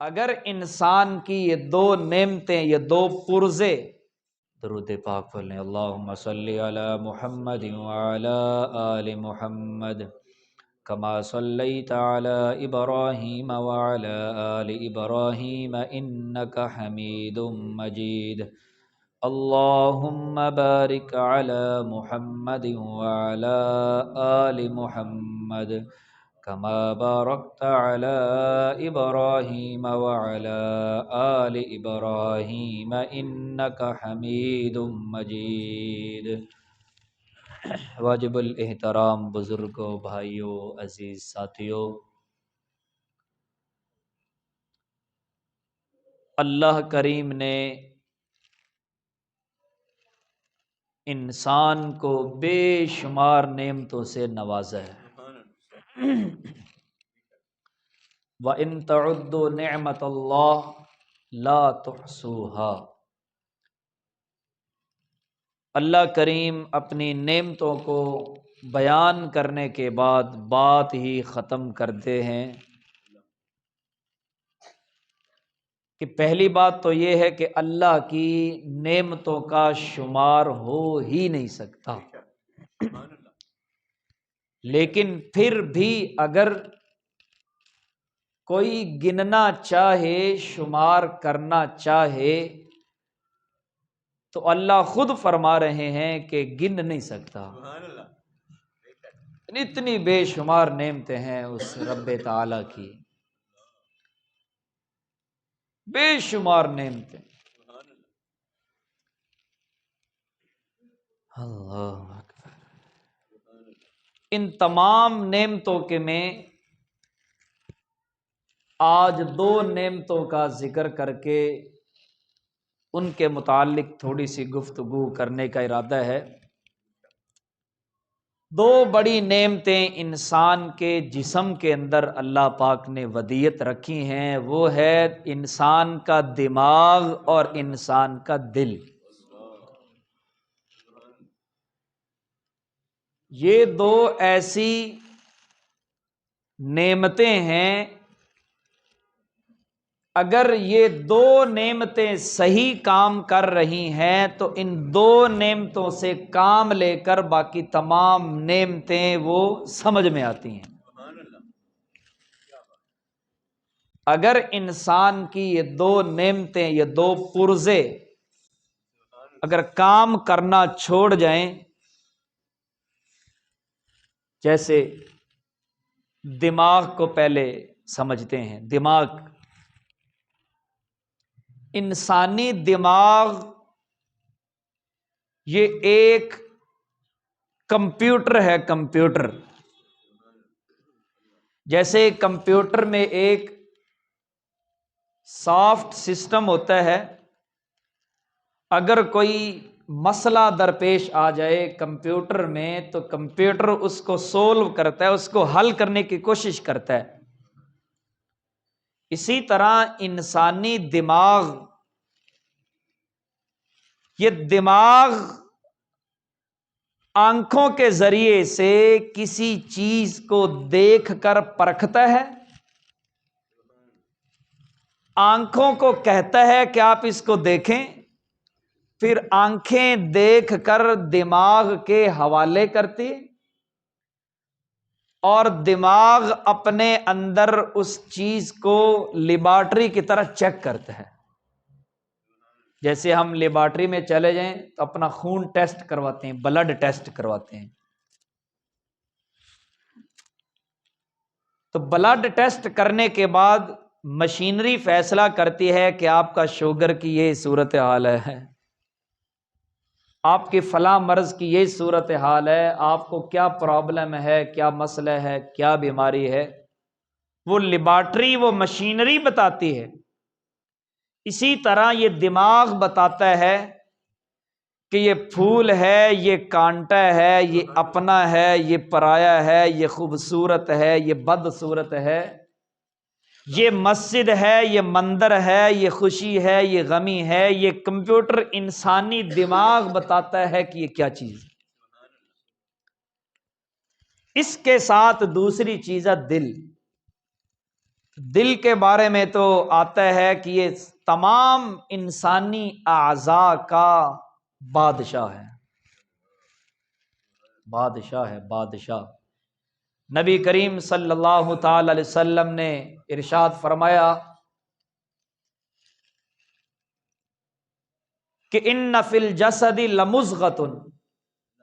اگر انسان کی یہ دو نعمتیں، یہ دو پرزے، درود پاک پڑھیں اللہم صلی علی محمد وعلی آل محمد کما صلیت علی ابراہیم وعلی آل ابراہیم انک حمید مجید اللہم بارک علی محمد وعلی آل محمد کما بارکت علی ابراہیم وعلی آل ابراہیم انک حمید مجید۔ واجب الاحترام بزرگوں، بھائیوں، عزیز ساتھیوں، اللہ کریم نے انسان کو بے شمار نعمتوں سے نوازا ہے۔ وَإِن تَعُدُّوا نِعْمَةَ اللَّهِ لَا تُحْصُوهَا۔ اللہ کریم اپنی نعمتوں کو بیان کرنے کے بعد بات ہی ختم کرتے ہیں کہ پہلی بات تو یہ ہے کہ اللہ کی نعمتوں کا شمار ہو ہی نہیں سکتا، لیکن پھر بھی اگر کوئی گننا چاہے، شمار کرنا چاہے، تو اللہ خود فرما رہے ہیں کہ گن نہیں سکتا۔ اتنی بے شمار نعمتیں ہیں اس رب تعالی کی، بے شمار نعمتیں۔ اللہ اکبر۔ ان تمام نعمتوں کے میں آج دو نعمتوں کا ذکر کر کے ان کے متعلق تھوڑی سی گفتگو کرنے کا ارادہ ہے۔ دو بڑی نعمتیں انسان کے جسم کے اندر اللہ پاک نے ودیعت رکھی ہیں، وہ ہے انسان کا دماغ اور انسان کا دل۔ یہ دو ایسی نعمتیں ہیں، اگر یہ دو نعمتیں صحیح کام کر رہی ہیں تو ان دو نعمتوں سے کام لے کر باقی تمام نعمتیں وہ سمجھ میں آتی ہیں۔ اگر انسان کی یہ دو نعمتیں، یہ دو پرزے اگر کام کرنا چھوڑ جائیں، جیسے دماغ کو پہلے سمجھتے ہیں۔ دماغ، انسانی دماغ یہ ایک کمپیوٹر ہے۔ کمپیوٹر جیسے کمپیوٹر میں ایک سافٹ سسٹم ہوتا ہے، اگر کوئی مسئلہ درپیش آ جائے کمپیوٹر میں تو کمپیوٹر اس کو سولو کرتا ہے، اس کو حل کرنے کی کوشش کرتا ہے۔ اسی طرح انسانی دماغ، یہ دماغ آنکھوں کے ذریعے سے کسی چیز کو دیکھ کر پرکھتا ہے، آنکھوں کو کہتا ہے کہ آپ اس کو دیکھیں، پھر آنکھیں دیکھ کر دماغ کے حوالے کرتی، اور دماغ اپنے اندر اس چیز کو لیبارٹری کی طرح چیک کرتا ہے۔ جیسے ہم لیبارٹری میں چلے جائیں تو اپنا خون ٹیسٹ کرواتے ہیں، بلڈ ٹیسٹ کرواتے ہیں، تو بلڈ ٹیسٹ کرنے کے بعد مشینری فیصلہ کرتی ہے کہ آپ کا شوگر کی یہ صورتحال ہے، آپ کی فلاں مرض کی یہ صورتحال ہے، آپ کو کیا پرابلم ہے، کیا مسئلہ ہے، کیا بیماری ہے، وہ لیبارٹری، وہ مشینری بتاتی ہے۔ اسی طرح یہ دماغ بتاتا ہے کہ یہ پھول ہے، یہ کانٹا ہے، یہ اپنا ہے، یہ پرایا ہے، یہ خوبصورت ہے، یہ بدصورت ہے، یہ مسجد ہے، یہ مندر ہے، یہ خوشی ہے، یہ غمی ہے۔ یہ کمپیوٹر انسانی دماغ بتاتا ہے کہ یہ کیا چیز ہے۔ اس کے ساتھ دوسری چیز ہے دل۔ دل کے بارے میں تو آتا ہے کہ یہ تمام انسانی اعضاء کا بادشاہ ہے، بادشاہ ہے، بادشاہ۔ نبی کریم صلی اللہ تعالی علیہ وسلم نے ارشاد فرمایا کہ ان فی الجسد لمضغۃ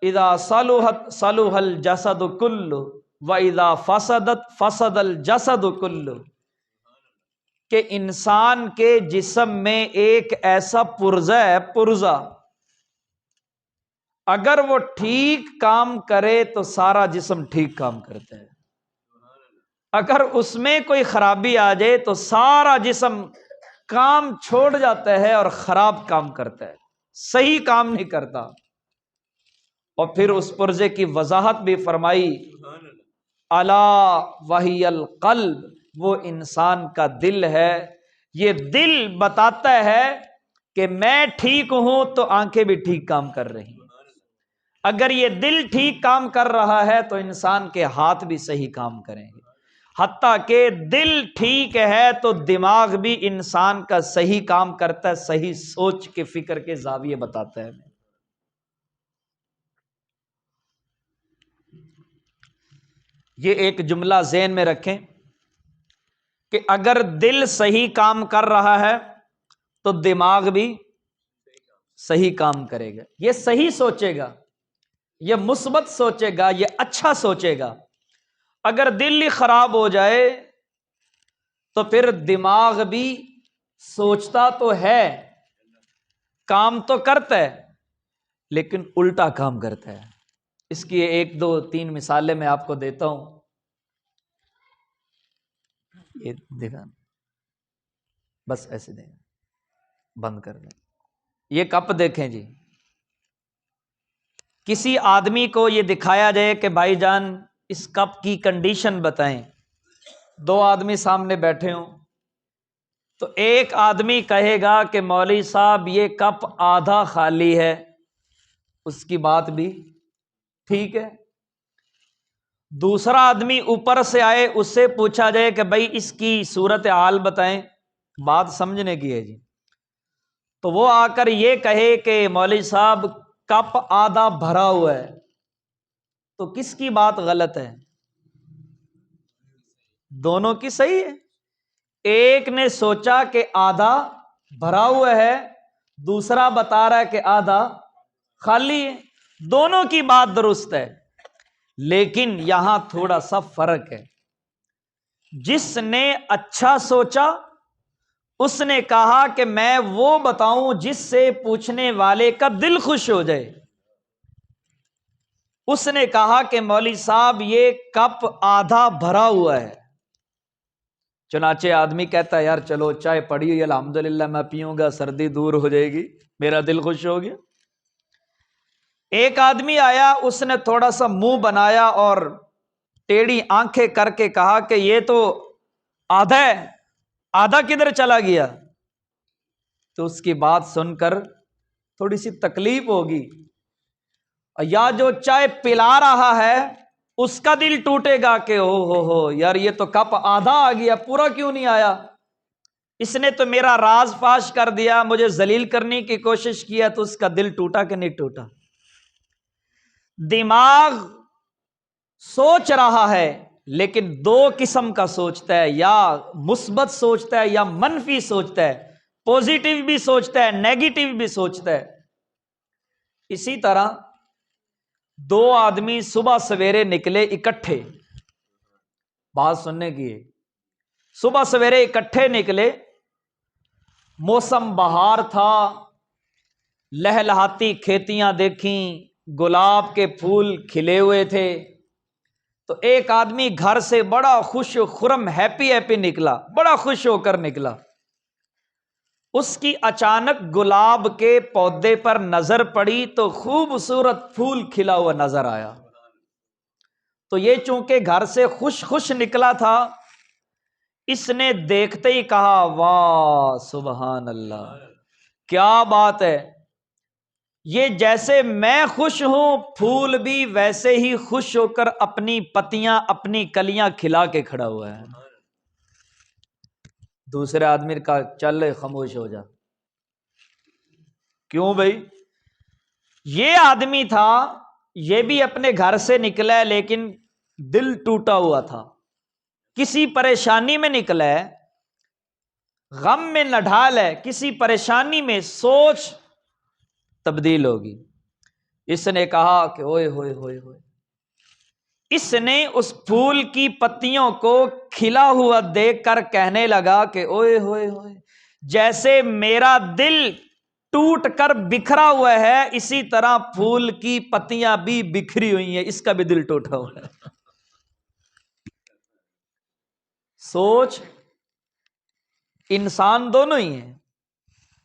اذا صلحت صلح الجسد کلہ واذا فسدت فسد الجسد کلہ، کہ انسان کے جسم میں ایک ایسا پرزہ ہے، پرزہ اگر وہ ٹھیک کام کرے تو سارا جسم ٹھیک کام کرتا ہے، اگر اس میں کوئی خرابی آ جائے تو سارا جسم کام چھوڑ جاتا ہے اور خراب کام کرتا ہے، صحیح کام نہیں کرتا۔ اور پھر اس پرزے کی وضاحت بھی فرمائی، الا وہی القلب، وہ انسان کا دل ہے۔ یہ دل بتاتا ہے کہ میں ٹھیک ہوں تو آنکھیں بھی ٹھیک کام کر رہی ہیں، اگر یہ دل ٹھیک کام کر رہا ہے تو انسان کے ہاتھ بھی صحیح کام کریں گے، حتیٰ کہ دل ٹھیک ہے تو دماغ بھی انسان کا صحیح کام کرتا ہے، صحیح سوچ کے فکر کے زاویے بتاتا ہے۔ یہ ایک جملہ ذہن میں رکھیں کہ اگر دل صحیح کام کر رہا ہے تو دماغ بھی صحیح کام کرے گا، یہ صحیح سوچے گا، یہ مثبت سوچے گا، یہ اچھا سوچے گا۔ اگر دل ہی خراب ہو جائے تو پھر دماغ بھی سوچتا تو ہے، کام تو کرتا ہے، لیکن الٹا کام کرتا ہے۔ اس کی ایک دو تین مثالیں میں آپ کو دیتا ہوں۔ یہ دیکھا، بس ایسے دیں، بند کر دیں۔ یہ کپ دیکھیں جی، کسی آدمی کو یہ دکھایا جائے کہ بھائی جان اس کپ کی کنڈیشن بتائیں، دو آدمی سامنے بیٹھے ہوں تو ایک آدمی کہے گا کہ مولوی صاحب یہ کپ آدھا خالی ہے، اس کی بات بھی ٹھیک ہے۔ دوسرا آدمی اوپر سے آئے، اس سے پوچھا جائے کہ بھائی اس کی صورتحال بتائیں، بات سمجھنے کی ہے جی، تو وہ آ کر یہ کہے کہ مولوی صاحب کپ آدھا بھرا ہوا ہے، تو کس کی بات غلط ہے؟ دونوں کی صحیح ہے۔ ایک نے سوچا کہ آدھا بھرا ہوا ہے، دوسرا بتا رہا ہے کہ آدھا خالی ہے، دونوں کی بات درست ہے، لیکن یہاں تھوڑا سا فرق ہے۔ جس نے اچھا سوچا اس نے کہا کہ میں وہ بتاؤں جس سے پوچھنے والے کا دل خوش ہو جائے۔ اس نے کہا کہ مولوی صاحب یہ کپ آدھا بھرا ہوا ہے، چنانچہ آدمی کہتا ہے یار چلو چائے پڑی ہوئی الحمدللہ میں پیوں گا، سردی دور ہو جائے گی، میرا دل خوش ہو گیا۔ ایک آدمی آیا، اس نے تھوڑا سا منہ بنایا اور ٹیڑھی آنکھیں کر کے کہا کہ یہ تو آدھا ہے، آدھا کدھر چلا گیا؟ تو اس کی بات سن کر تھوڑی سی تکلیف ہوگی، یا جو چائے پلا رہا ہے اس کا دل ٹوٹے گا کہ ہو یار یہ تو کپ آدھا آ گیا، پورا کیوں نہیں آیا؟ اس نے تو میرا راز فاش کر دیا، مجھے ذلیل کرنے کی کوشش کیا، تو اس کا دل ٹوٹا کہ نہیں ٹوٹا؟ دماغ سوچ رہا ہے لیکن دو قسم کا سوچتا ہے، یا مثبت سوچتا ہے یا منفی سوچتا ہے، پوزیٹیو بھی سوچتا ہے، نیگیٹو بھی سوچتا ہے۔ اسی طرح دو آدمی صبح سویرے نکلے اکٹھے، بات سننے کی ہے، صبح سویرے اکٹھے نکلے، موسم بہار تھا، لہلہاتی کھیتیاں دیکھیں، گلاب کے پھول کھلے ہوئے تھے، تو ایک آدمی گھر سے بڑا خوش و خرم ہیپی نکلا، بڑا خوش ہو کر نکلا۔ اس کی اچانک گلاب کے پودے پر نظر پڑی تو خوبصورت پھول کھلا ہوا نظر آیا، تو یہ چونکہ گھر سے خوش نکلا تھا، اس نے دیکھتے ہی کہا واہ سبحان اللہ، کیا بات ہے، یہ جیسے میں خوش ہوں پھول بھی ویسے ہی خوش ہو کر اپنی پتیاں اپنی کلیاں کھلا کے کھڑا ہوا ہے۔ دوسرے آدمی کا چل خاموش ہو جا. کیوں بھائی؟ یہ آدمی تھا، یہ بھی اپنے گھر سے نکلا ہے لیکن دل ٹوٹا ہوا تھا، کسی پریشانی میں نکلا ہے، غم میں نڈھال ہے، کسی پریشانی میں، سوچ تبدیل ہوگی. اس نے کہا کہ اوئے ہوئے ہوئے ہوئے. اس نے اس پھول کی پتیوں کو کھلا ہوا دیکھ کر کہنے لگا کہ اوئے ہوئے ہوئے، جیسے میرا دل ٹوٹ کر بکھرا ہوا ہے اسی طرح پھول کی پتیاں بھی بکھری ہوئی ہیں، اس کا بھی دل ٹوٹا ہوا ہے. سوچ، انسان دونوں ہی ہیں،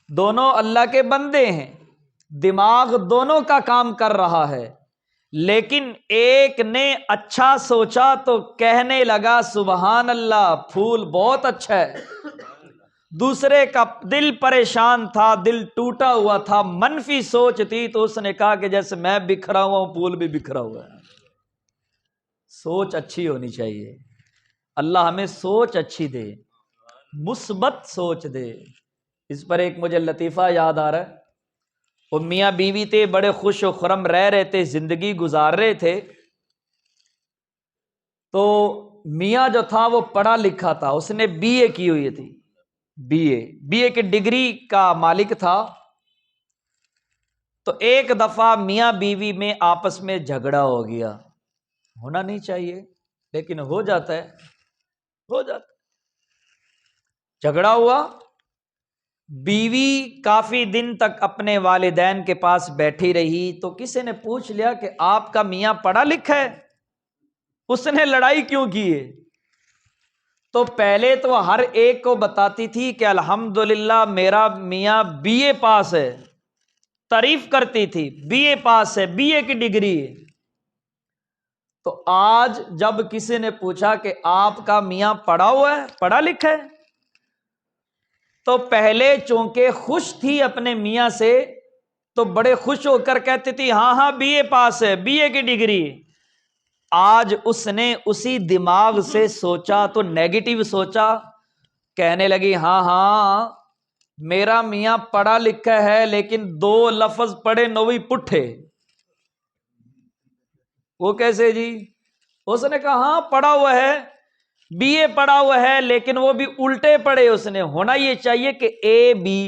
دونوں اللہ کے بندے ہیں، دماغ دونوں کا کام کر رہا ہے، لیکن ایک نے اچھا سوچا تو کہنے لگا سبحان اللہ، پھول بہت اچھا ہے. دوسرے کا دل پریشان تھا، دل ٹوٹا ہوا تھا، منفی سوچ تھی، تو اس نے کہا کہ جیسے میں بکھرا ہوا ہوں پھول بھی بکھرا ہوا ہے. سوچ اچھی ہونی چاہیے. اللہ ہمیں سوچ اچھی دے، مثبت سوچ دے. اس پر ایک مجھے لطیفہ یاد آ رہا ہے. وہ میاں بیوی تھے، بڑے خوش و خرم رہ رہے تھے، زندگی گزار رہے تھے. تو میاں جو تھا وہ پڑھا لکھا تھا، اس نے بی اے کی ہوئی تھی، بی اے کی ڈگری کا مالک تھا. تو ایک دفعہ میاں بیوی میں آپس میں جھگڑا ہو گیا. ہونا نہیں چاہیے لیکن ہو جاتا ہے، ہو جاتا ہے. جھگڑا ہوا، بیوی کافی دن تک اپنے والدین کے پاس بیٹھی رہی. تو کسی نے پوچھ لیا کہ آپ کا میاں پڑھا لکھا ہے، اس نے لڑائی کیوں کی ہے؟ تو پہلے تو ہر ایک کو بتاتی تھی کہ الحمدللہ میرا میاں بی اے پاس ہے، تعریف کرتی تھی، بی اے پاس ہے، بی اے کی ڈگری ہے. تو آج جب کسی نے پوچھا کہ آپ کا میاں پڑھا ہوا ہے، پڑھا لکھا ہے، تو پہلے چونکہ خوش تھی اپنے میاں سے تو بڑے خوش ہو کر کہتی تھی ہاں ہاں بی اے پاس ہے، بی اے کی ڈگری. آج اس نے اسی دماغ سے سوچا تو نیگیٹو سوچا، کہنے لگی ہاں ہاں میرا میاں پڑھا لکھا ہے لیکن 2 لفظ پڑھے نوی پٹھے. وہ کیسے جی؟ اس نے کہا ہاں پڑھا ہوا ہے، بی اے پڑھا ہوا ہے لیکن وہ بھی الٹے پڑھے. اس نے ہونا یہ چاہیے کہ اے بی،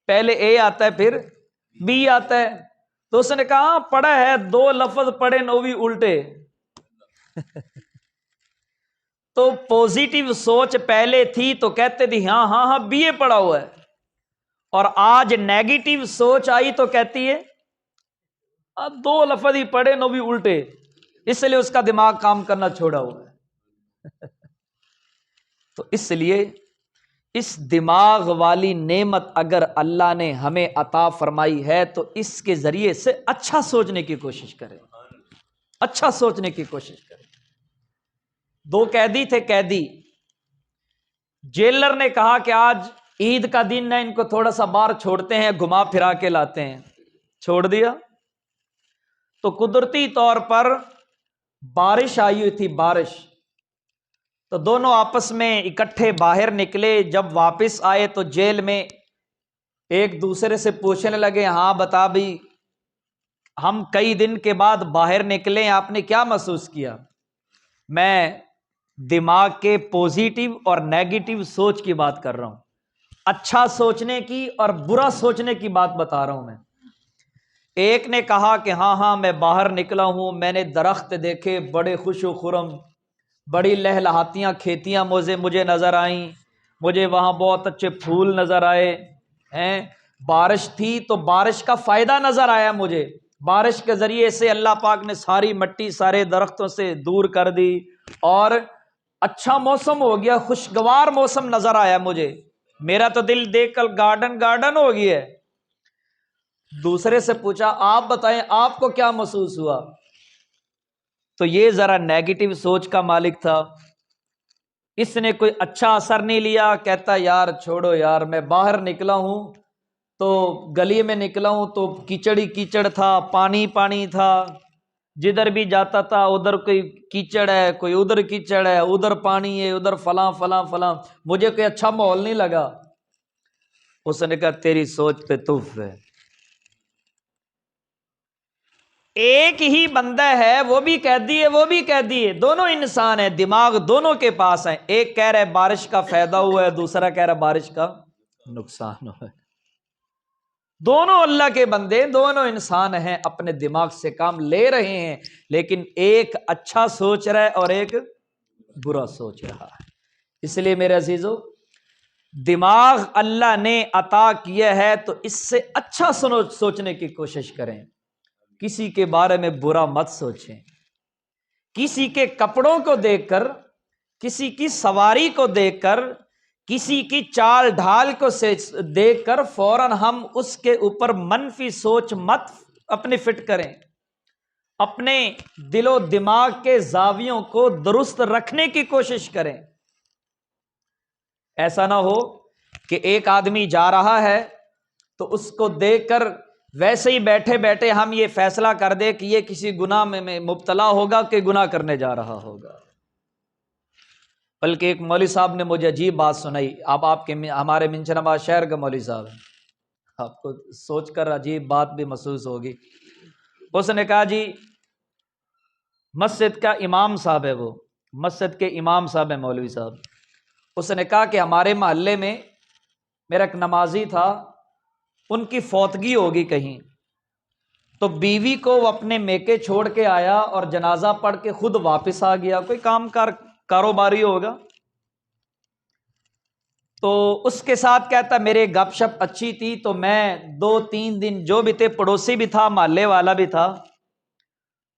پہلے اے آتا ہے پھر بی آتا ہے. تو اس نے کہا ہاں پڑھا ہے، 2 لفظ پڑھے نوی الٹے. تو پوزیٹیو سوچ پہلے تھی تو کہتے تھی ہاں ہاں ہاں بی اے پڑھا ہوا ہے، اور آج نیگیٹو سوچ آئی تو کہتی ہے 2 لفظ ہی پڑھے نو بھی الٹے، اس لیے اس کا دماغ کام کرنا چھوڑا ہوا ہے. تو اس لیے اس دماغ والی نعمت اگر اللہ نے ہمیں عطا فرمائی ہے تو اس کے ذریعے سے اچھا سوچنے کی کوشش کریں، اچھا سوچنے کی کوشش کریں. 2 قیدی تھے، قیدی، جیلر نے کہا کہ آج عید کا دن ہے، ان کو تھوڑا سا باہر چھوڑتے ہیں، گھما پھرا کے لاتے ہیں. چھوڑ دیا تو قدرتی طور پر بارش آئی ہوئی تھی، بارش. تو دونوں آپس میں اکٹھے باہر نکلے. جب واپس آئے تو جیل میں ایک دوسرے سے پوچھنے لگے ہاں بتا بھی، ہم کئی دن کے بعد باہر نکلے، آپ نے کیا محسوس کیا؟ میں دماغ کے پوزیٹیو اور نیگیٹو سوچ کی بات کر رہا ہوں، اچھا سوچنے کی اور برا سوچنے کی بات بتا رہا ہوں میں. ایک نے کہا کہ ہاں ہاں میں باہر نکلا ہوں، میں نے درخت دیکھے بڑے خوش و خرم، بڑی لہلہاتیاں کھیتیاں مجھے نظر آئیں، مجھے وہاں بہت اچھے پھول نظر آئے ہیں، بارش تھی تو بارش کا فائدہ نظر آیا مجھے، بارش کے ذریعے سے اللہ پاک نے ساری مٹی سارے درختوں سے دور کر دی اور اچھا موسم ہو گیا، خوشگوار موسم نظر آیا مجھے، میرا تو دل دیکھ کر گارڈن ہو گیا ہے. دوسرے سے پوچھا آپ بتائیں آپ کو کیا محسوس ہوا؟ تو یہ ذرا نیگیٹو سوچ کا مالک تھا، اس نے کوئی اچھا اثر نہیں لیا. کہتا یار چھوڑو یار، میں باہر نکلا ہوں تو گلی میں نکلا ہوں تو کیچڑ ہی کیچڑ تھا، پانی پانی تھا، جدھر بھی جاتا تھا ادھر کوئی کیچڑ ہے، کوئی ادھر کیچڑ ہے، ادھر پانی ہے، ادھر فلاں فلاں فلاں، مجھے کوئی اچھا ماحول نہیں لگا۔ اس نے کہا تیری سوچ پہ تف ہے۔ ایک ہی بندہ ہے، وہ بھی قیدی ہے، وہ بھی قیدی ہے، دونوں انسان ہیں، دماغ دونوں کے پاس ہیں۔ ایک کہہ رہا ہے بارش کا فائدہ ہوا ہے، دوسرا کہہ رہا ہے بارش کا نقصان ہوا ہے۔ دونوں اللہ کے بندے، دونوں انسان ہیں، اپنے دماغ سے کام لے رہے ہیں، لیکن ایک اچھا سوچ رہا ہے اور ایک برا سوچ رہا ہے۔ اس لیے میرے عزیزو، دماغ اللہ نے عطا کیا ہے تو اس سے اچھا سوچنے کی کوشش کریں۔ کسی کے بارے میں برا مت سوچیں۔ کسی کے کپڑوں کو دیکھ کر، کسی کی سواری کو دیکھ کر، کسی کی چال ڈھال کو دیکھ کر فوراً ہم اس کے اوپر منفی سوچ مت اپنے فٹ کریں۔ اپنے دل و دماغ کے زاویوں کو درست رکھنے کی کوشش کریں۔ ایسا نہ ہو کہ ایک آدمی جا رہا ہے تو اس کو دیکھ کر ویسے ہی بیٹھے بیٹھے ہم یہ فیصلہ کر دیں کہ یہ کسی گناہ میں مبتلا ہوگا کہ گناہ کرنے جا رہا ہوگا۔ بلکہ ایک مولوی صاحب نے مجھے عجیب بات سنائی، آپ کے ہمارے منشن آباد شہر کا مولوی صاحب ہیں، آپ کو سوچ کر عجیب بات بھی محسوس ہوگی۔ اس نے کہا جی مسجد کا امام صاحب ہے، وہ مسجد کے امام صاحب ہیں مولوی صاحب۔ اس نے کہا کہ ہمارے محلے میں میرا ایک نمازی تھا، ان کی فوتگی ہوگی کہیں، تو بیوی کو وہ اپنے میکے چھوڑ کے آیا اور جنازہ پڑھ کے خود واپس آ گیا، کوئی کاروباری ہوگا۔ تو اس کے ساتھ کہتا میرے گپ شپ اچھی تھی، تو میں 2-3 دن جو بھی تھے، پڑوسی بھی تھا، محلے والا بھی تھا،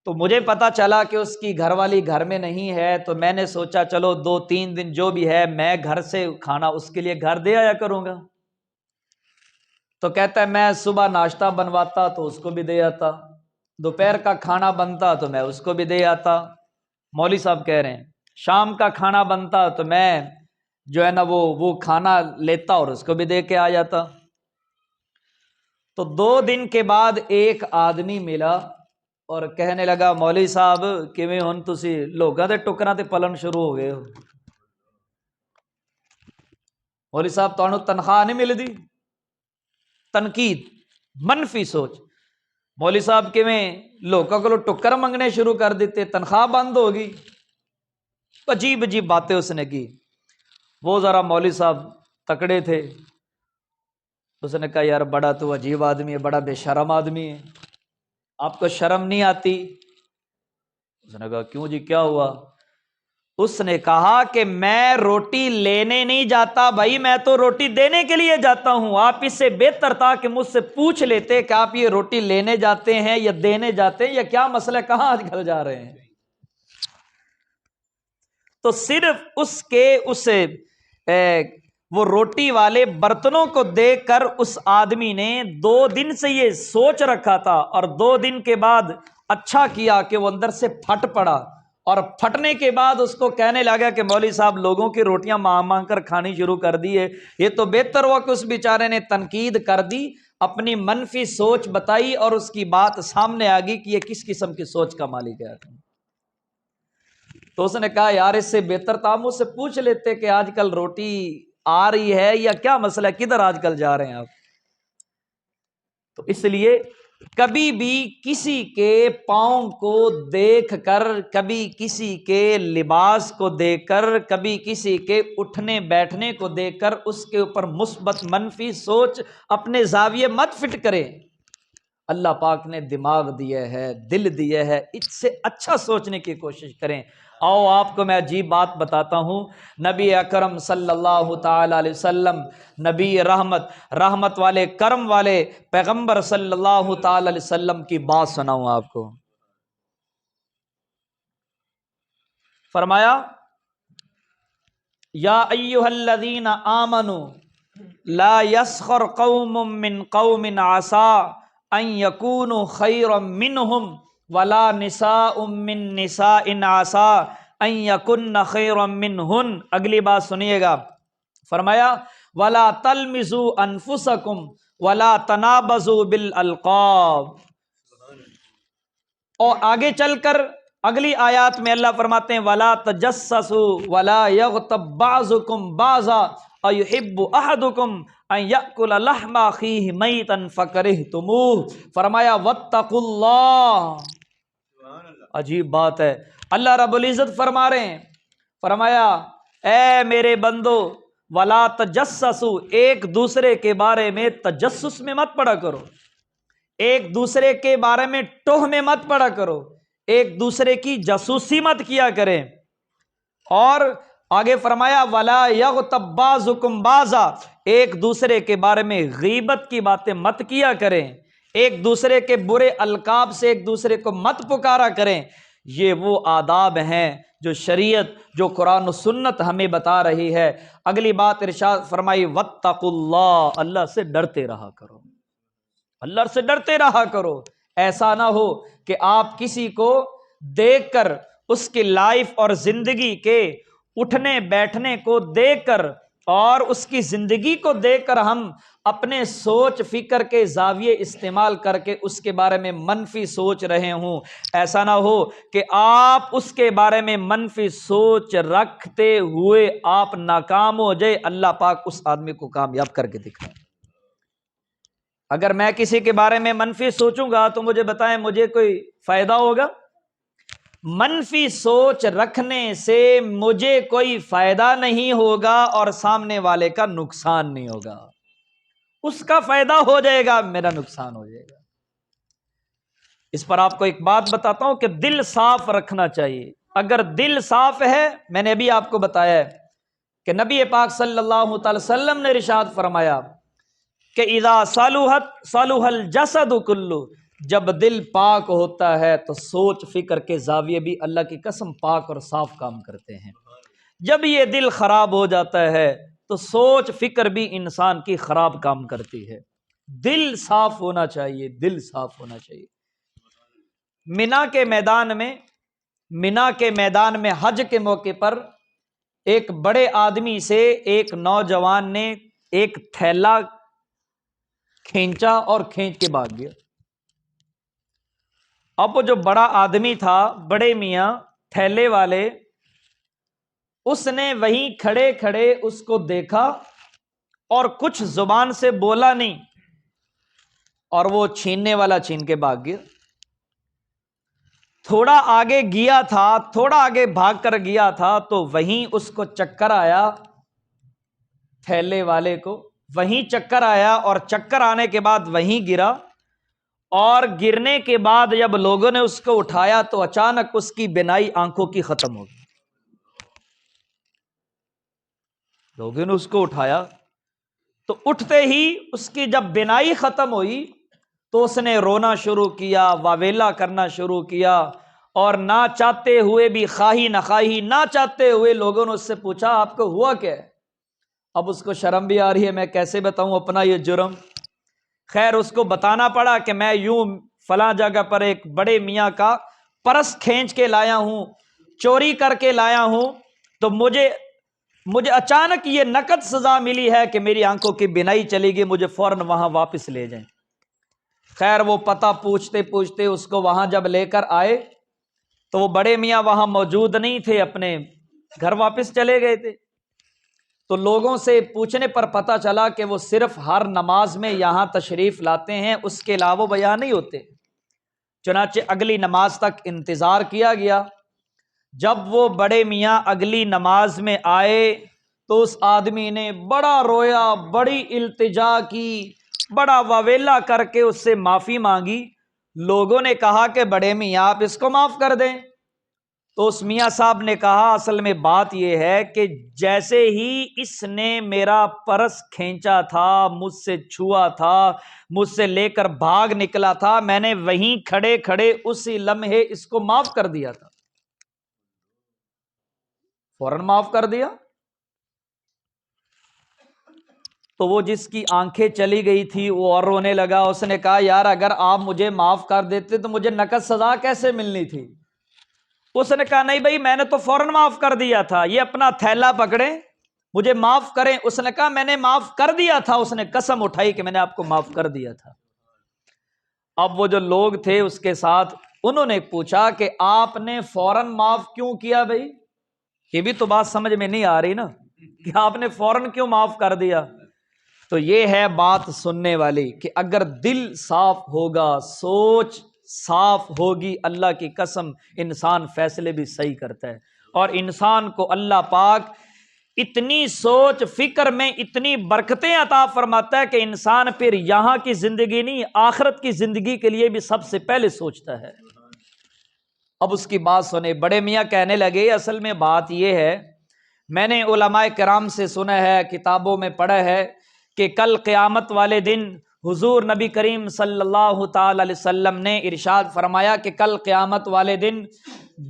تو مجھے پتا چلا کہ اس کی گھر والی گھر میں نہیں ہے، تو میں نے سوچا چلو 2-3 دن جو بھی ہے میں گھر سے کھانا اس کے لیے گھر دے آیا کروں گا۔ تو کہتا ہے میں صبح ناشتہ بنواتا تو اس کو بھی دے آتا، دوپہر کا کھانا بنتا تو میں اس کو بھی دے آتا، مولوی صاحب کہہ رہے ہیں شام کا کھانا بنتا تو میں جو ہے نا وہ کھانا لیتا اور اس کو بھی دے کے آ جاتا۔ تو 2 دن کے بعد ایک آدمی ملا اور کہنے لگا مولوی صاحب کیویں ہن تسی لوگاں دے ٹکراں تے پلن شروع ہو گئے ہو، مولوی صاحب تانوں تنخواہ نہیں ملدی؟ تنقید، منفی سوچ، مولوی صاحب کیویں لوکاں کولوں ٹکر منگنے شروع کر دیتے، تنخواہ بند ہوگی، عجیب عجیب باتیں اس نے کی۔ وہ ذرا مولوی صاحب تکڑے تھے، اس نے کہا یار بڑا تو عجیب آدمی ہے، بڑا بے شرم آدمی ہے، آپ کو شرم نہیں آتی؟ اس نے کہا کیوں جی کیا ہوا؟ اس نے کہا کہ میں روٹی لینے نہیں جاتا بھائی، میں تو روٹی دینے کے لیے جاتا ہوں، آپ اس سے بہتر تھا کہ مجھ سے پوچھ لیتے کہ آپ یہ روٹی لینے جاتے ہیں یا دینے جاتے ہیں، یا کیا مسئلہ ہے، کہاں آج کل جا رہے ہیں؟ تو صرف اس کے وہ روٹی والے برتنوں کو دیکھ کر اس آدمی نے 2 دن سے یہ سوچ رکھا تھا، اور 2 دن کے بعد اچھا کیا کہ وہ اندر سے پھٹ پڑا، اور پھٹنے کے بعد اس کو کہنے لگا کہ مولوی صاحب لوگوں کی روٹیاں مانگ مانگ کر کھانی شروع کر دی ہے، یہ تو بہتر ہوا کہ اس بیچارے نے تنقید کر دی، اپنی منفی سوچ بتائی، اور اس کی بات سامنے آ گئی کہ یہ کس قسم کی سوچ کا مالک ہے۔ تو اس نے کہا یار اس سے بہتر تھا مجھ سے پوچھ لیتے کہ آج کل روٹی آ رہی ہے یا کیا مسئلہ ہے، کدھر آج کل جا رہے ہیں آپ؟ تو اس لیے کبھی بھی کسی کے پاؤں کو دیکھ کر، کبھی کسی کے لباس کو دیکھ کر، کبھی کسی کے اٹھنے بیٹھنے کو دیکھ کر اس کے اوپر مثبت منفی سوچ اپنے زاویے مت فٹ کرے۔ اللہ پاک نے دماغ دیا ہے، دل دیا ہے، اس سے اچھا سوچنے کی کوشش کریں۔ آؤ آپ کو میں عجیب بات بتاتا ہوں، نبی اکرم صلی اللہ تعالی علیہ وسلم، نبی رحمت والے کرم والے پیغمبر صلی اللہ تعالی علیہ وسلم کی بات سناؤں آپ کو۔ فرمایا یا ایھا الذین آمنوا لا یسخر قوم من قوم عسى ان یکونوا خیرا منہم ولا نساء من نساء عسى ان یکن خیرا منہن۔ اگلی بات سنیے گا، فرمایا ولا تلمزوا انفسکم ولا تنابزوا بالالقاب، اور آگے چل کر اگلی آیات میں اللہ فرماتے ہیں وَلَا تَجَسَّسُوا وَلَا يَغْتَبْ بَعْضُكُمْ بَعْضًا أَيُحِبُّ أَحَدُكُمْ أَن يَأْكُلَ لَحْمَ أَخِيهِ مَيْتًا فَكَرِهْتُمُوهُ، فرمایا وَاتَّقُوا اللَّهَ۔ عجیب بات ہے، اللہ رب العزت فرما رہے ہیں، فرمایا اے میرے بندو وَلَا تَجَسَّسُوا، ایک دوسرے کے بارے میں تجسس میں مت پڑا کرو، ایک دوسرے کے بارے میں ٹوہ میں مت پڑا کرو، ایک دوسرے کی جاسوسی مت کیا کریں۔ اور آگے فرمایا وَلَا يَغْتَبْ بَعْضُكُمْ بَعْضًا، ایک دوسرے کے بارے میں غیبت کی باتیں مت کیا کریں، ایک دوسرے کے برے القاب سے ایک دوسرے کو مت پکارا کریں۔ یہ وہ آداب ہیں جو شریعت، جو قرآن و سنت ہمیں بتا رہی ہے۔ اگلی بات ارشاد فرمائی وَاتَّقُوا اللَّهَ، اللہ سے ڈرتے رہا کرو، اللہ سے ڈرتے رہا کرو۔ ایسا نہ ہو کہ آپ کسی کو دیکھ کر، اس کی لائف اور زندگی کے اٹھنے بیٹھنے کو دیکھ کر اور اس کی زندگی کو دیکھ کر ہم اپنے سوچ فکر کے زاویے استعمال کر کے اس کے بارے میں منفی سوچ رہے ہوں۔ ایسا نہ ہو کہ آپ اس کے بارے میں منفی سوچ رکھتے ہوئے آپ ناکام ہو جائے، اللہ پاک اس آدمی کو کامیاب کر کے دکھائے۔ اگر میں کسی کے بارے میں منفی سوچوں گا تو مجھے بتائیں مجھے کوئی فائدہ ہوگا؟ منفی سوچ رکھنے سے مجھے کوئی فائدہ نہیں ہوگا اور سامنے والے کا نقصان نہیں ہوگا، اس کا فائدہ ہو جائے گا، میرا نقصان ہو جائے گا۔ اس پر آپ کو ایک بات بتاتا ہوں کہ دل صاف رکھنا چاہیے۔ اگر دل صاف ہے، میں نے ابھی آپ کو بتایا ہے کہ نبی پاک صلی اللہ تعالی وسلم نے ارشاد فرمایا کہ اذا صلحت صلح الجسد کلہ، جب دل پاک ہوتا ہے تو سوچ فکر کے زاویے بھی اللہ کی قسم پاک اور صاف کام کرتے ہیں۔ جب یہ دل خراب ہو جاتا ہے تو سوچ فکر بھی انسان کی خراب کام کرتی ہے۔ دل صاف ہونا چاہیے، دل صاف ہونا چاہیے۔ مینا کے میدان میں حج کے موقع پر ایک بڑے آدمی سے ایک نوجوان نے ایک تھیلا کھینچا اور کھینچ کے بھاگ گیا۔ اب وہ جو بڑا آدمی تھا، بڑے میاں تھیلے والے، اس نے وہیں کھڑے کھڑے اس کو دیکھا اور کچھ زبان سے بولا نہیں، اور وہ چھیننے والا چھین کے بھاگ گیا۔ تھوڑا آگے گیا تھا، تھوڑا آگے بھاگ کر گیا تھا تو وہیں اس کو چکر آیا، تھیلے والے کو وہیں چکر آیا، اور چکر آنے کے بعد وہیں گرا، اور گرنے کے بعد جب لوگوں نے اس کو اٹھایا تو اچانک اس کی بینائی آنکھوں کی ختم ہو گئی۔ لوگوں نے اس کو اٹھایا تو اٹھتے ہی اس کی جب بینائی ختم ہوئی تو اس نے رونا شروع کیا، واویلا کرنا شروع کیا، اور نہ چاہتے ہوئے بھی، خواہی نہ خواہی، نہ چاہتے ہوئے لوگوں نے اس سے پوچھا آپ کو ہوا کیا ہے؟ اب اس کو شرم بھی آ رہی ہے، میں کیسے بتاؤں اپنا یہ جرم۔ خیر اس کو بتانا پڑا کہ میں یوں فلاں جگہ پر ایک بڑے میاں کا پرس کھینچ کے لایا ہوں، چوری کر کے لایا ہوں، تو مجھے اچانک یہ نقد سزا ملی ہے کہ میری آنکھوں کی بینائی چلی گئی، مجھے فوراً وہاں واپس لے جائیں۔ خیر وہ پتہ پوچھتے پوچھتے اس کو وہاں جب لے کر آئے تو وہ بڑے میاں وہاں موجود نہیں تھے، اپنے گھر واپس چلے گئے تھے۔ تو لوگوں سے پوچھنے پر پتہ چلا کہ وہ صرف ہر نماز میں یہاں تشریف لاتے ہیں، اس کے علاوہ وہ یہاں نہیں ہوتے۔ چنانچہ اگلی نماز تک انتظار کیا گیا۔ جب وہ بڑے میاں اگلی نماز میں آئے تو اس آدمی نے بڑا رویا، بڑی التجا کی، بڑا واویلا کر کے اس سے معافی مانگی۔ لوگوں نے کہا کہ بڑے میاں آپ اس کو معاف کر دیں، تو اس میاں صاحب نے کہا اصل میں بات یہ ہے کہ جیسے ہی اس نے میرا پرس کھینچا تھا، مجھ سے چھوا تھا، مجھ سے لے کر بھاگ نکلا تھا، میں نے وہیں کھڑے کھڑے اسی لمحے اس کو معاف کر دیا تھا، فوراً معاف کر دیا۔ تو وہ جس کی آنکھیں چلی گئی تھی وہ اور رونے لگا۔ اس نے کہا یار اگر آپ مجھے معاف کر دیتے تو مجھے نقد سزا کیسے ملنی تھی؟ اس نے کہا نہیں بھائی میں نے تو فوراً معاف کر دیا تھا، یہ اپنا تھیلا پکڑیں مجھے معاف کریں۔ اس نے کہا میں نے معاف کر دیا تھا، اس نے قسم اٹھائی کہ میں نے آپ کو معاف کر دیا تھا۔ اب وہ جو لوگ تھے اس کے ساتھ انہوں نے پوچھا کہ آپ نے فوراً معاف کیوں کیا بھائی؟ یہ بھی تو بات سمجھ میں نہیں آ رہی نا کہ آپ نے فوراً کیوں معاف کر دیا؟ تو یہ ہے بات سننے والی کہ اگر دل صاف ہوگا، سوچ صاف ہوگی، اللہ کی قسم انسان فیصلے بھی صحیح کرتا ہے، اور انسان کو اللہ پاک اتنی سوچ فکر میں اتنی برکتیں عطا فرماتا ہے کہ انسان پھر یہاں کی زندگی نہیں، آخرت کی زندگی کے لیے بھی سب سے پہلے سوچتا ہے۔ اب اس کی بات سنے، بڑے میاں کہنے لگے اصل میں بات یہ ہے، میں نے علماء کرام سے سنا ہے، کتابوں میں پڑھا ہے کہ کل قیامت والے دن حضور نبی کریم صلی اللہ تعالی علیہ وسلم نے ارشاد فرمایا کہ کل قیامت والے دن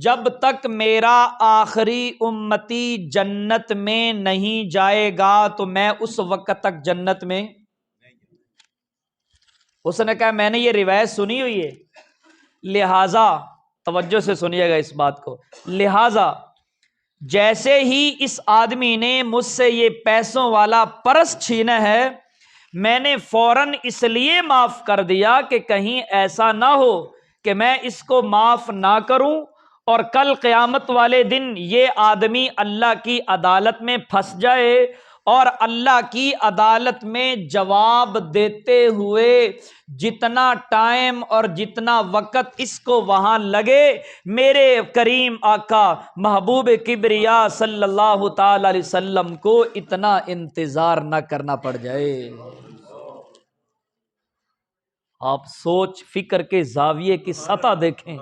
جب تک میرا آخری امتی جنت میں نہیں جائے گا تو میں اس وقت تک جنت میں۔ اس نے کہا میں نے یہ روایت سنی ہوئی ہے، لہذا توجہ سے سنیے گا اس بات کو، لہذا جیسے ہی اس آدمی نے مجھ سے یہ پیسوں والا پرس چھینا ہے، میں نے فوراً اس لیے معاف کر دیا کہ کہیں ایسا نہ ہو کہ میں اس کو معاف نہ کروں اور کل قیامت والے دن یہ آدمی اللہ کی عدالت میں پھنس جائے اور اللہ کی عدالت میں جواب دیتے ہوئے جتنا ٹائم اور جتنا وقت اس کو وہاں لگے، میرے کریم آقا محبوب کبریا صلی اللہ تعالی علیہ وسلم کو اتنا انتظار نہ کرنا پڑ جائے۔ آپ سوچ فکر کے زاویے کی سطح دیکھیں،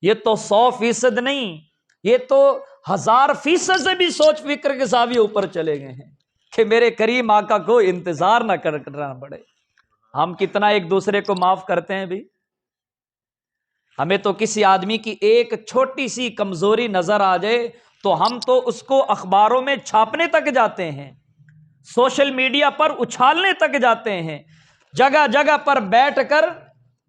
یہ تو 100% نہیں، یہ تو 1000% سے بھی سوچ فکر کے زاویے اوپر چلے گئے ہیں کہ میرے کریم آقا کو انتظار نہ کرنا پڑے۔ ہم کتنا ایک دوسرے کو معاف کرتے ہیں بھی؟ ہمیں تو کسی آدمی کی ایک چھوٹی سی کمزوری نظر آ جائے تو ہم تو اس کو اخباروں میں چھاپنے تک جاتے ہیں، سوشل میڈیا پر اچھالنے تک جاتے ہیں، جگہ جگہ پر بیٹھ کر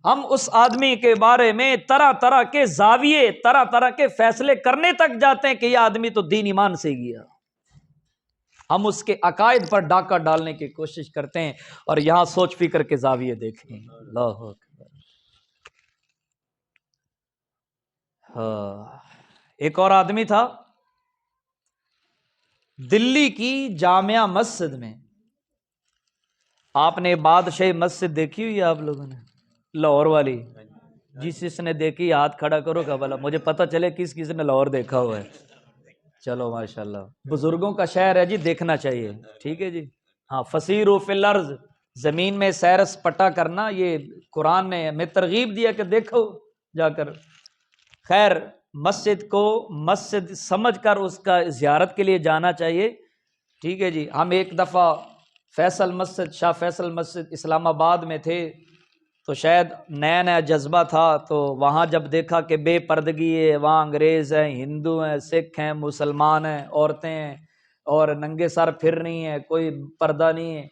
ہم اس آدمی کے بارے میں طرح طرح کے زاویے، طرح طرح کے فیصلے کرنے تک جاتے ہیں کہ یہ آدمی تو دین ایمان سے گیا۔ ہم اس کے عقائد پر ڈاکہ ڈالنے کی کوشش کرتے ہیں، اور یہاں سوچ فکر کے زاویے دیکھیں۔ اللہ اکبر۔ ہاں، ایک اور آدمی تھا دلی کی جامعہ مسجد میں، آپ نے بادشاہی مسجد دیکھی ہوئی ہے آپ لوگوں نے، لاہور والی؟ جس نے دیکھی ہاتھ کھڑا کرو کہ بھلا مجھے پتہ چلے کس کس نے لاہور دیکھا ہوا ہے۔ چلو ماشاءاللہ، بزرگوں کا شہر ہے جی، دیکھنا چاہیے، ٹھیک ہے جی۔ ہاں، فسیروا فی الارض، زمین میں سیر سپاٹا کرنا، یہ قرآن نے ہمیں ترغیب دیا کہ دیکھو جا کر۔ خیر، مسجد کو مسجد سمجھ کر اس کا زیارت کے لیے جانا چاہیے، ٹھیک ہے جی۔ ہم ایک دفعہ فیصل مسجد، شاہ فیصل مسجد اسلام آباد میں تھے، تو شاید نیا نیا جذبہ تھا، تو وہاں جب دیکھا کہ بے پردگی ہے، وہاں انگریز ہیں، ہندو ہیں، سکھ ہیں، مسلمان ہیں، عورتیں ہیں، اور ننگے سر پھر رہی ہیں، کوئی پردہ نہیں ہے،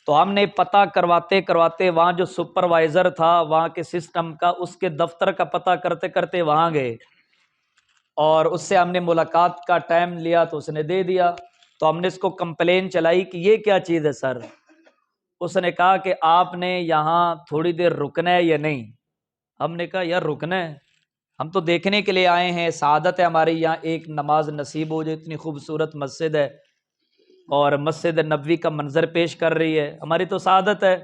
تو ہم نے پتہ کرواتے کرواتے وہاں جو سپروائزر تھا وہاں کے سسٹم کا، اس کے دفتر کا پتہ کرتے کرتے وہاں گئے، اور اس سے ہم نے ملاقات کا ٹائم لیا تو اس نے دے دیا، تو ہم نے اس کو کمپلین چلائی کہ یہ کیا چیز ہے سر؟ اس نے کہا کہ آپ نے یہاں تھوڑی دیر رکنا ہے یا نہیں؟ ہم نے کہا یار رکنا ہے، ہم تو دیکھنے کے لیے آئے ہیں، سعادت ہے ہماری یہاں ایک نماز نصیب ہو جو، اتنی خوبصورت مسجد ہے اور مسجد نبوی کا منظر پیش کر رہی ہے، ہماری تو سعادت ہے۔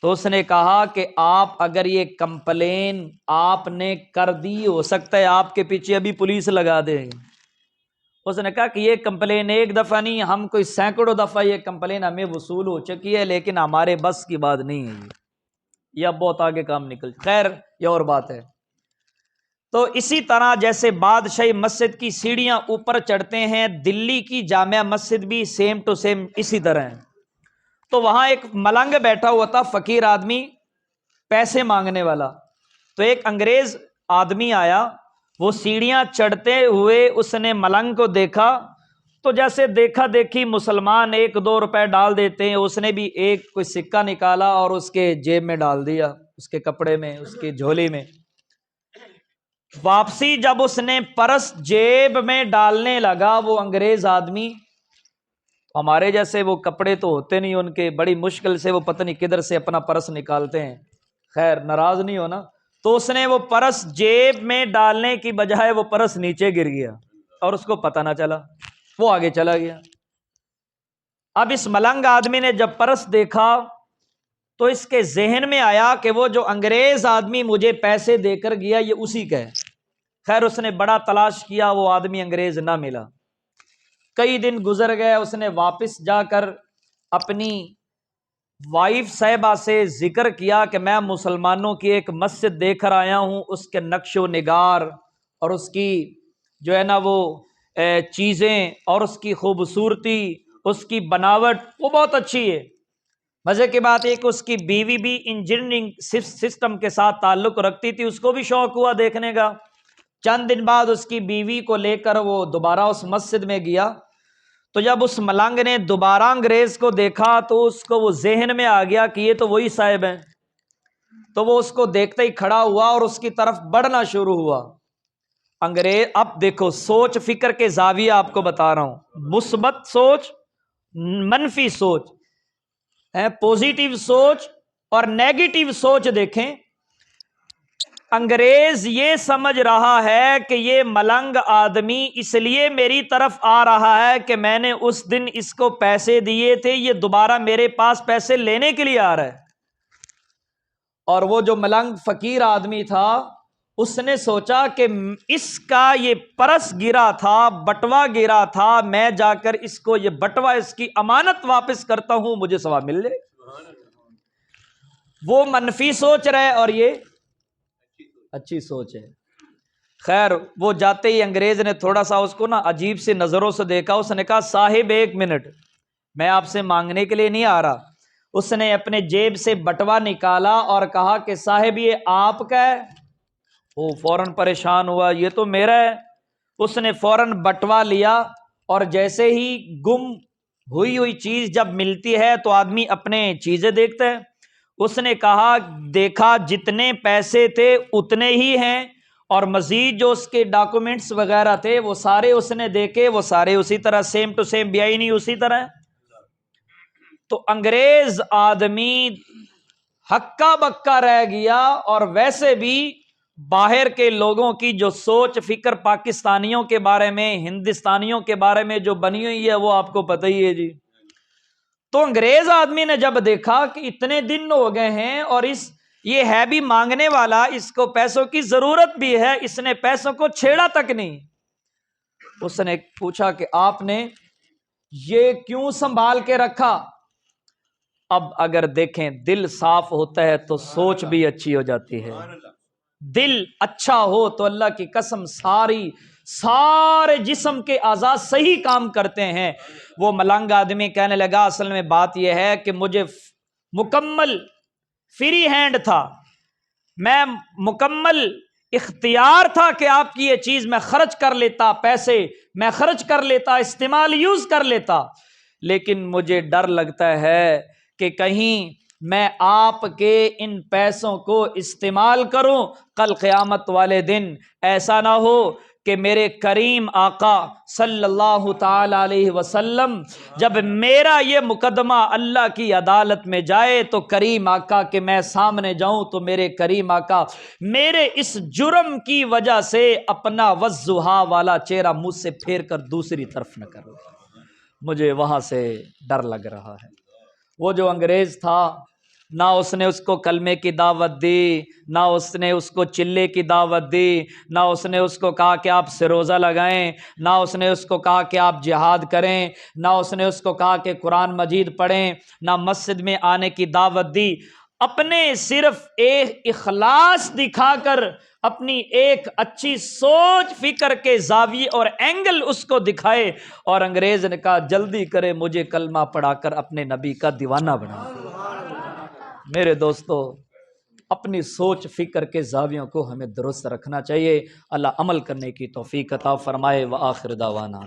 تو اس نے کہا کہ آپ اگر یہ کمپلین آپ نے کر دی، ہو سکتا ہے آپ کے پیچھے ابھی پولیس لگا دے۔ اس نے کہا کہ یہ کمپلین ایک دفعہ نہیں، ہم کوئی سینکڑوں دفعہ یہ کمپلین ہمیں وصول ہو چکی ہے، لیکن ہمارے بس کی بات نہیں ہے یہ اب بہت آگے کام نکل، خیر یہ اور بات ہے۔ تو اسی طرح جیسے بادشاہی مسجد کی سیڑھیاں اوپر چڑھتے ہیں، دلی کی جامعہ مسجد بھی سیم ٹو سیم اسی طرح ہے۔ تو وہاں ایک ملنگ بیٹھا ہوا تھا، فقیر آدمی، پیسے مانگنے والا، تو ایک انگریز آدمی آیا، وہ سیڑھیاں چڑھتے ہوئے اس نے ملنگ کو دیکھا، تو جیسے دیکھا دیکھی مسلمان 1-2 روپے ڈال دیتے ہیں، اس نے بھی ایک کوئی سکہ نکالا اور اس کے جیب میں ڈال دیا، اس کے کپڑے میں، اس کی جھولی میں۔ واپسی جب اس نے پرس جیب میں ڈالنے لگا وہ انگریز آدمی، ہمارے جیسے وہ کپڑے تو ہوتے نہیں ان کے، بڑی مشکل سے وہ پتہ نہیں کدھر سے اپنا پرس نکالتے ہیں، خیر ناراض نہیں ہونا، تو اس نے وہ پرس جیب میں ڈالنے کی بجائے وہ پرس نیچے گر گیا اور اس کو پتہ نہ چلا، وہ آگے چلا گیا۔ اب اس ملنگ آدمی نے جب پرس دیکھا تو اس کے ذہن میں آیا کہ وہ جو انگریز آدمی مجھے پیسے دے کر گیا یہ اسی کا ہے۔ خیر اس نے بڑا تلاش کیا، وہ آدمی انگریز نہ ملا۔ کئی دن گزر گئے، اس نے واپس جا کر اپنی وائف صاحبہ سے ذکر کیا کہ میں مسلمانوں کی ایک مسجد دیکھ کر آیا ہوں، اس کے نقش و نگار اور اس کی جو ہے نا وہ چیزیں اور اس کی خوبصورتی، اس کی بناوٹ وہ بہت اچھی ہے۔ مزے کی بات ہے کہ اس کی بیوی بھی انجینئرنگ سسٹم کے ساتھ تعلق رکھتی تھی، اس کو بھی شوق ہوا دیکھنے کا۔ چند دن بعد اس کی بیوی کو لے کر وہ دوبارہ اس مسجد میں گیا، تو جب اس ملنگ نے دوبارہ انگریز کو دیکھا تو اس کو وہ ذہن میں آ گیا کہ یہ تو وہی صاحب ہیں، تو وہ اس کو دیکھتے ہی کھڑا ہوا اور اس کی طرف بڑھنا شروع ہوا۔ انگریز اب دیکھو سوچ فکر کے زاویہ آپ کو بتا رہا ہوں، مثبت سوچ، منفی سوچ، پوزیٹیو سوچ اور نیگیٹو سوچ دیکھیں۔ انگریز یہ سمجھ رہا ہے کہ یہ ملنگ آدمی اس لیے میری طرف آ رہا ہے کہ میں نے اس دن اس کو پیسے دیے تھے، یہ دوبارہ میرے پاس پیسے لینے کے لیے آ رہا ہے۔ اور وہ جو ملنگ فقیر آدمی تھا اس نے سوچا کہ اس کا یہ پرس گرا تھا، بٹوا گرا تھا، میں جا کر اس کو یہ بٹوا اس کی امانت واپس کرتا ہوں، مجھے ثواب مل جائے۔ وہ منفی سوچ رہے اور یہ اچھی سوچ ہے۔ خیر وہ جاتے ہی انگریز نے تھوڑا سا اس کو نا عجیب سے نظروں سے دیکھا، اس نے کہا صاحب ایک منٹ، میں آپ سے مانگنے کے لیے نہیں آ رہا۔ اس نے اپنے جیب سے بٹوا نکالا اور کہا کہ صاحب یہ آپ کا ہے؟ وہ فوراً پریشان ہوا، یہ تو میرا ہے۔ اس نے فوراً بٹوا لیا اور جیسے ہی گم ہوئی چیز جب ملتی ہے تو آدمی اپنے چیزیں دیکھتا ہے۔ اس نے کہا دیکھا جتنے پیسے تھے اتنے ہی ہیں، اور مزید جو اس کے ڈاکومنٹس وغیرہ تھے وہ سارے اس نے دیکھے، وہ سارے اسی طرح سیم ٹو سیم بیائی نہیں اسی طرح۔ تو انگریز آدمی ہکا بکا رہ گیا، اور ویسے بھی باہر کے لوگوں کی جو سوچ فکر پاکستانیوں کے بارے میں، ہندوستانیوں کے بارے میں جو بنی ہوئی ہے وہ آپ کو پتہ ہی ہے جی۔ تو انگریز آدمی نے جب دیکھا کہ اتنے دن ہو گئے ہیں اور یہ ہے بھی مانگنے والا، اس کو پیسوں کی ضرورت بھی ہے، اس نے پیسوں کو چھیڑا تک نہیں، اس نے پوچھا کہ آپ نے یہ کیوں سنبھال کے رکھا؟ اب اگر دیکھیں دل صاف ہوتا ہے تو سوچ بھی اچھی ہو جاتی ہے۔ دل اچھا ہو تو اللہ کی قسم سارے جسم کے اعضاء صحیح کام کرتے ہیں۔ وہ ملنگ آدمی کہنے لگا اصل میں بات یہ ہے کہ مجھے مکمل فری ہینڈ تھا، میں مکمل اختیار تھا کہ آپ کی یہ چیز میں خرچ کر لیتا، پیسے میں خرچ کر لیتا، استعمال یوز کر لیتا، لیکن مجھے ڈر لگتا ہے کہ کہیں میں آپ کے ان پیسوں کو استعمال کروں، کل قیامت والے دن ایسا نہ ہو کہ میرے کریم آقا صلی اللہ تعالی علیہ وسلم جب میرا یہ مقدمہ اللہ کی عدالت میں جائے تو کریم آقا کہ میں سامنے جاؤں تو میرے کریم آقا میرے اس جرم کی وجہ سے اپنا وضحا والا چہرہ مجھ سے پھیر کر دوسری طرف نہ کرو۔ مجھے وہاں سے ڈر لگ رہا ہے۔ وہ جو انگریز تھا نہ اس نے اس کو کلمے کی دعوت دی، نہ اس نے اس کو چلے کی دعوت دی، نہ اس نے اس کو کہا کہ آپ سروزہ لگائیں، نہ اس نے اس کو کہا کہ آپ جہاد کریں، نہ اس نے اس کو کہا کہ قرآن مجید پڑھیں، نہ مسجد میں آنے کی دعوت دی۔ اپنے صرف ایک اخلاص دکھا کر، اپنی ایک اچھی سوچ فکر کے زاویے اور اینگل اس کو دکھائے، اور انگریز نے کہا جلدی کرے مجھے کلمہ پڑھا کر اپنے نبی کا دیوانہ بنا۔ میرے دوستو اپنی سوچ فکر کے زاویوں کو ہمیں درست رکھنا چاہیے۔ اللہ عمل کرنے کی توفیق عطا فرمائے۔ وآخر دعوانا